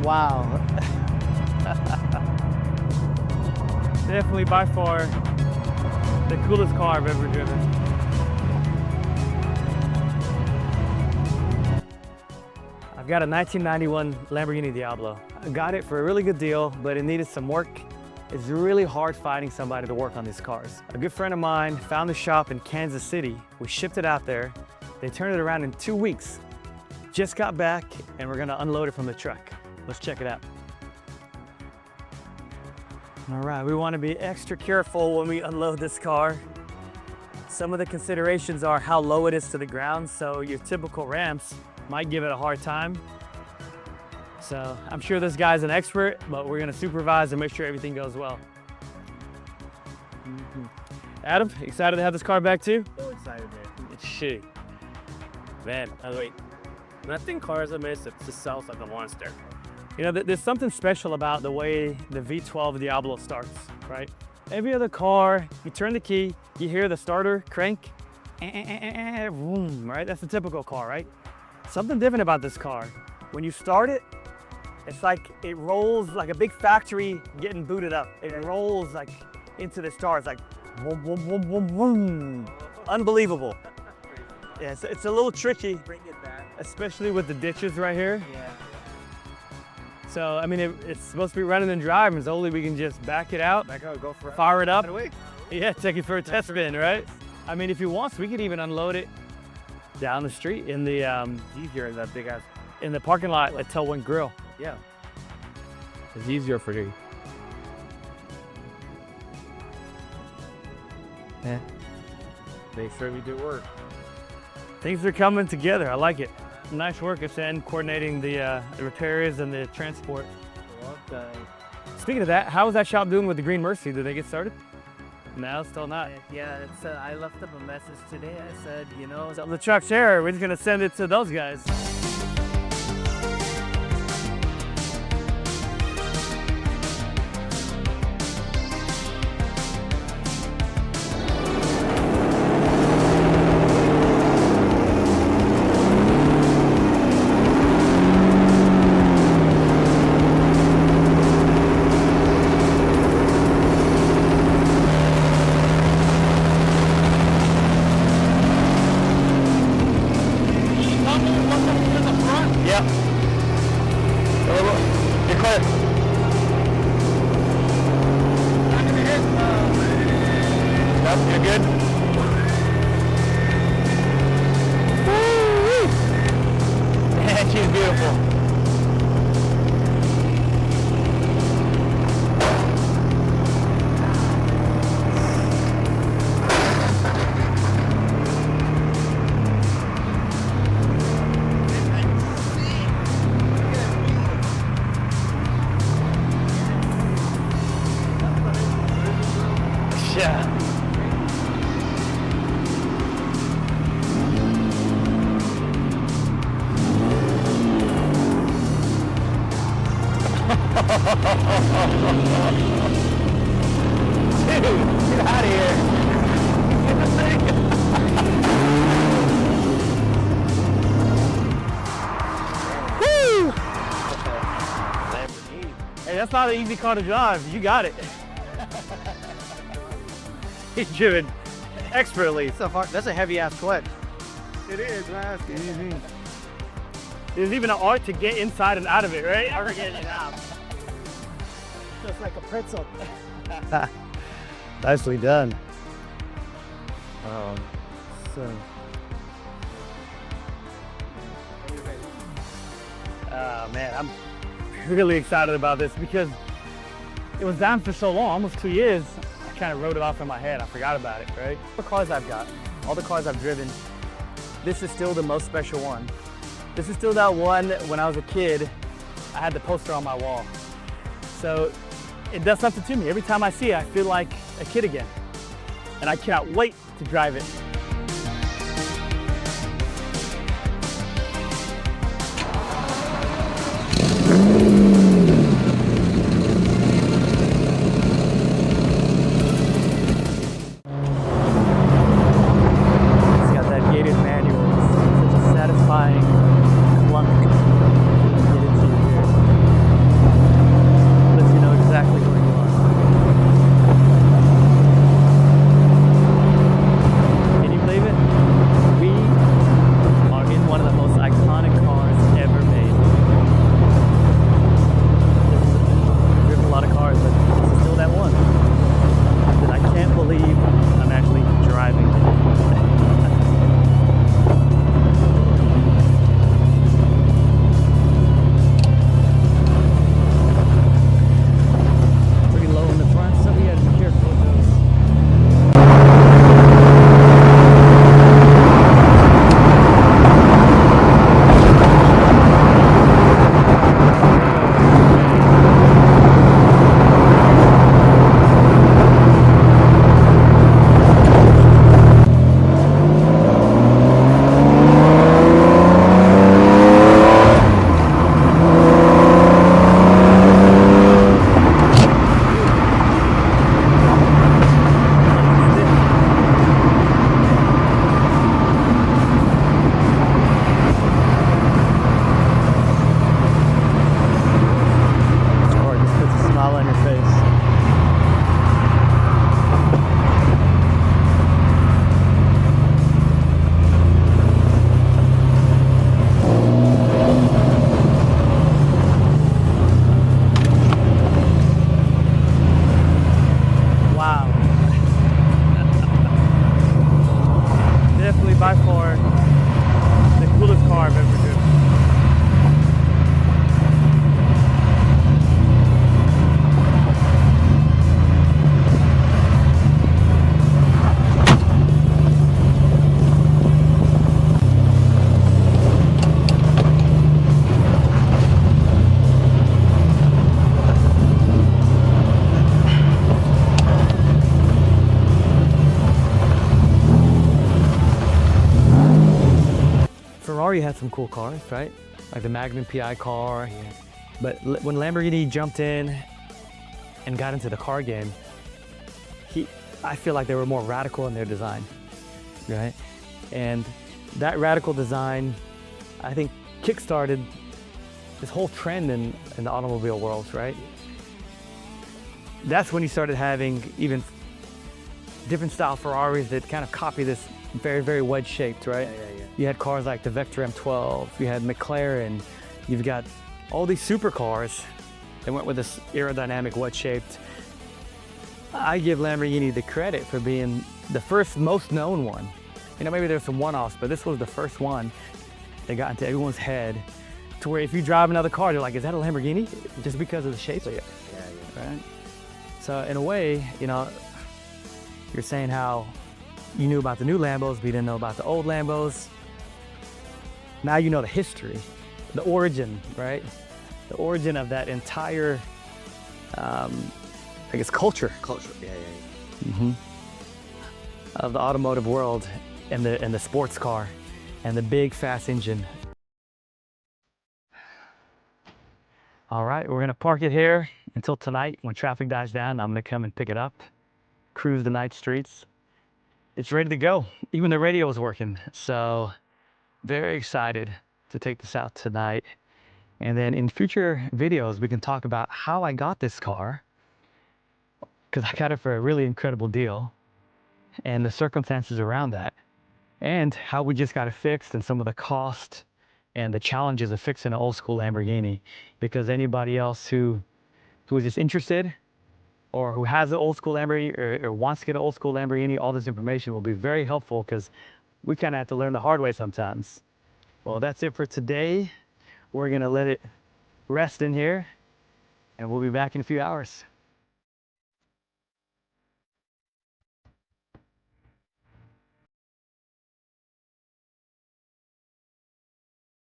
Wow. Definitely by far the coolest car I've ever driven. I've got a 1991 Lamborghini Diablo. I got it for a really good deal, but it needed some work. It's really hard finding somebody to work on these cars. A good friend of mine found the shop in Kansas City. We shipped it out there. They turned it around in 2 weeks. Just got back and we're gonna unload it from the truck. Let's check it out. All right, we wanna be extra careful when we unload this car. Some of the considerations are how low it is to the ground, so your typical ramps might give it a hard time. So I'm sure this guy's an expert, but we're gonna supervise and make sure everything goes well. Adam, excited to have this car back too? So excited, man. Shit. Man, Wait, nothing cars are made to sell like a monster. you know, there's something special about the way the V12 Diablo starts, right? Every other car, you turn the key, you hear the starter crank, vroom, right? That's the typical car, right? Something different about this car. When you start it, it's like it rolls like a big factory getting booted up. It rolls like into the stars, like vroom, vroom, vroom, vroom, vroom. Unbelievable. Yeah, it's a little tricky, Bring it back. especially with the ditches right here. Yeah. So, I mean, it's supposed to be running and driving, so only we can just back it out, Back out, go for it. fire it up. Away. Yeah, take it for a test spin, right? I mean, if you want, we could even unload it down the street in the Easier than that big ass. in the parking lot at Tailwind Grill. Yeah. It's easier for you. Yeah. Make sure we do work. Things are coming together. I like it. Nice work at end coordinating the repairs and the transport. Well done. Speaking of that, how is that shop doing with the Green Mercy? Did they get started? No, still not. Yeah, it's, I left them a message today. I said, you know, So the truck's here. We're just gonna send it to those guys. Yep. You're clear. Yep, you're good. Woo! Man, she's beautiful. Yeah. Dude, get out of here. Get the thing. Woo! Hey, that's not an easy car to drive. You got it. He's driven expertly. That's a heavy ass clutch. It is, man. Mm-hmm. There's even an art to get inside and out of it, right? Never getting it out. just like a pretzel. Nicely done. So. Man, I'm really excited about this because it was down for so long, almost 2 years. I kind of wrote it off in my head. I forgot about it, right? All the cars I've got, all the cars I've driven, this is still the most special one. This is still that one when I was a kid, I had the poster on my wall. So it does something to me. Every time I see it, I feel like a kid again. And I cannot wait to drive it. Ferrari had some cool cars, right? Like the Magnum PI car. Yeah. But when Lamborghini jumped in and got into the car game, I feel like they were more radical in their design, right? And that radical design, I think, kickstarted this whole trend in the automobile world, right? That's when you started having even different style Ferraris that kind of copy this very, very wedge shaped, right? Yeah. You had cars like the Vector M12, you had McLaren, you've got all these supercars that went with this aerodynamic wedge shaped. I give Lamborghini the credit for being the first most known one. You know, maybe there's some one-offs, but this was the first one that got into everyone's head to where if you drive another car, they're like, is that a Lamborghini? Just because of the shape of it, right? So in a way, you know, you're saying how you knew about the new Lambos, but you didn't know about the old Lambos. Now you know the history, the origin, right? The origin of that entire, I guess, culture. Of the automotive world and the sports car and the big fast engine. All right, we're gonna park it here until tonight. When traffic dies down, I'm gonna come and pick it up, cruise the night streets. It's ready to go. Even the radio is working. So very excited to take this out tonight. And then in future videos, we can talk about how I got this car, because I got it for a really incredible deal, and the circumstances around that, and how we just got it fixed and some of the cost and the challenges of fixing an old school Lamborghini. Because anybody else who is just interested or who has an old school Lamborghini or wants to get an old school Lamborghini, all this information will be very helpful because we kind of have to learn the hard way sometimes. Well, that's it for today. We're gonna let it rest in here and we'll be back in a few hours.